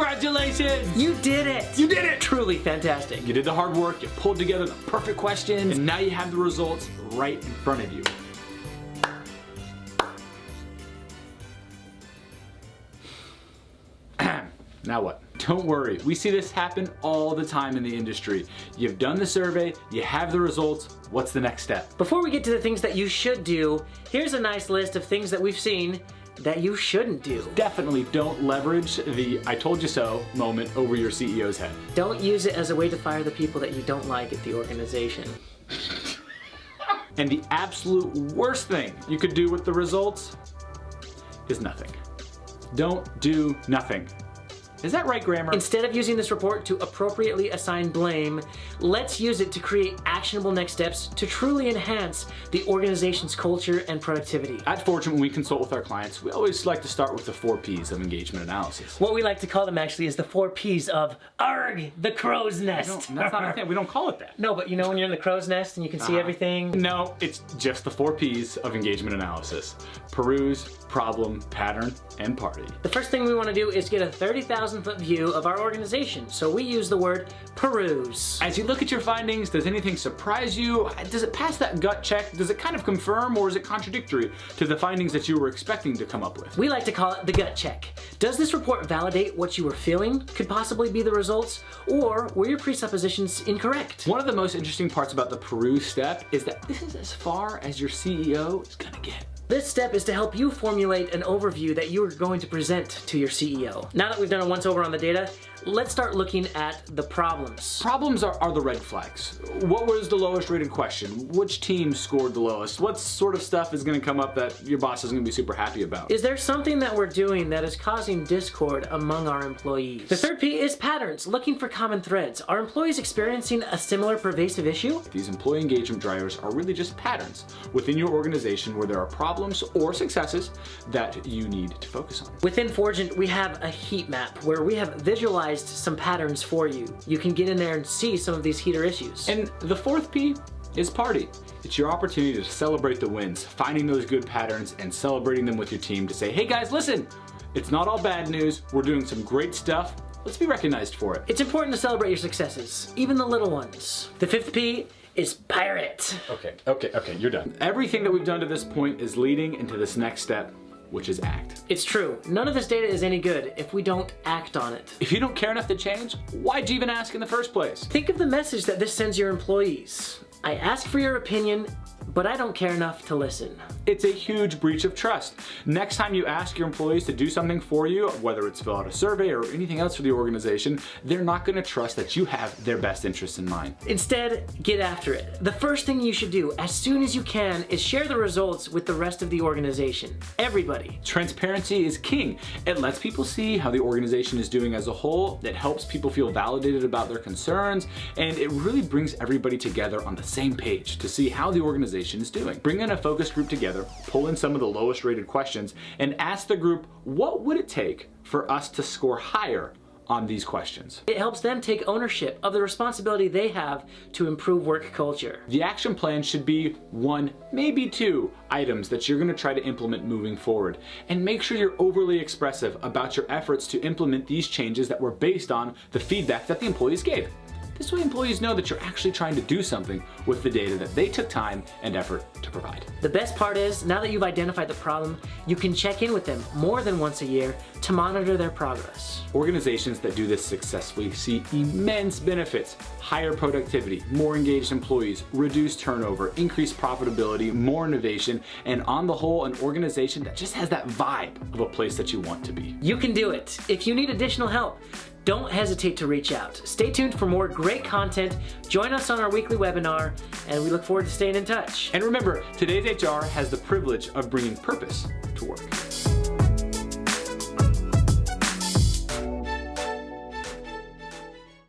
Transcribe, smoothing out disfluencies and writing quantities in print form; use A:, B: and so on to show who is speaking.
A: Congratulations!
B: You did it!
A: You did it!
B: Truly fantastic.
A: You did the hard work, you pulled together the perfect questions, and now you have the results right in front of you. Now what? Don't worry, we see this happen all the time in the industry. You've done the survey, you have the results, what's the next step?
B: Before we get to the things that you should do, here's a nice list of things that we've seen that you shouldn't do.
A: Definitely don't leverage the I told you so moment over your CEO's head.
B: Don't use it as a way to fire the people that you don't like at the organization.
A: And the absolute worst thing you could do with the results is nothing. Don't do nothing. Is that right, grammar?
B: Instead of using this report to appropriately assign blame, let's use it to create actionable next steps to truly enhance the organization's culture and productivity.
A: At Fortune, when we consult with our clients, we always like to start with the 4 Ps of engagement analysis.
B: What we like to call them actually is the 4 Ps of ARG, the crow's nest.
A: That's not a thing, we don't call it that.
B: No, but you know when you're in the crow's nest and you can see everything?
A: No, it's just the 4 Ps of engagement analysis. Peruse, problem, pattern, and party.
B: The first thing we want to do is get a 30,000-foot view of our organization, so we use the word peruse.
A: As you look at your findings, does anything surprise you? Does it pass that gut check? Does it kind of confirm, or is it contradictory to the findings that you were expecting to come up with?
B: We like to call it the gut check. Does this report validate what you were feeling could possibly be the results, or were your presuppositions incorrect?
A: One of the most interesting parts about the peruse step is that this is as far as your CEO is gonna get.
B: This step is to help you formulate an overview that you are going to present to your CEO. Now that we've done a once over on the data, let's start looking at the problems.
A: Problems are the red flags. What was the lowest rated question? Which team scored the lowest? What sort of stuff is gonna come up that your boss is gonna be super happy about?
B: Is there something that we're doing that is causing discord among our employees? The third P is patterns, looking for common threads. Are employees experiencing a similar pervasive issue?
A: These employee engagement drivers are really just patterns within your organization where there are problems or successes that you need to focus on.
B: Within Forgent, we have a heat map where we have visualized some patterns for you. You can get in there and see some of these heater issues.
A: And the 4th P is party. It's your opportunity to celebrate the wins, finding those good patterns and celebrating them with your team to say, hey guys, listen, it's not all bad news. We're doing some great stuff. Let's be recognized for it.
B: It's important to celebrate your successes, even the little ones. The 5th P is pirate.
A: Okay, you're done. Everything that we've done to this point is leading into this next step, which is act.
B: It's true. None of this data is any good if we don't act on it.
A: If you don't care enough to change, why'd you even ask in the first place?
B: Think of the message that this sends your employees. I ask for your opinion, but I don't care enough to listen.
A: It's a huge breach of trust. Next time you ask your employees to do something for you, whether it's fill out a survey or anything else for the organization, they're not gonna trust that you have their best interests in mind.
B: Instead, get after it. The first thing you should do as soon as you can is share the results with the rest of the organization. Everybody.
A: Transparency is king. It lets people see how the organization is doing as a whole. It helps people feel validated about their concerns, and it really brings everybody together on the same page to see how the organization is doing. Bring in a focus group together, pull in some of the lowest rated questions, and ask the group, what would it take for us to score higher on these questions?
B: It helps them take ownership of the responsibility they have to improve work culture.
A: The action plan should be 1, maybe 2 items that you're gonna try to implement moving forward. And make sure you're overly expressive about your efforts to implement these changes that were based on the feedback that the employees gave. This way employees know that you're actually trying to do something with the data that they took time and effort to provide.
B: The best part is, now that you've identified the problem, you can check in with them more than once a year to monitor their progress.
A: Organizations that do this successfully see immense benefits: higher productivity, more engaged employees, reduced turnover, increased profitability, more innovation, and on the whole, an organization that just has that vibe of a place that you want to be.
B: You can do it. If you need additional help, don't hesitate to reach out. Stay tuned for more great content. Join us on our weekly webinar, and we look forward to staying in touch.
A: And remember, today's HR has the privilege of bringing purpose to work.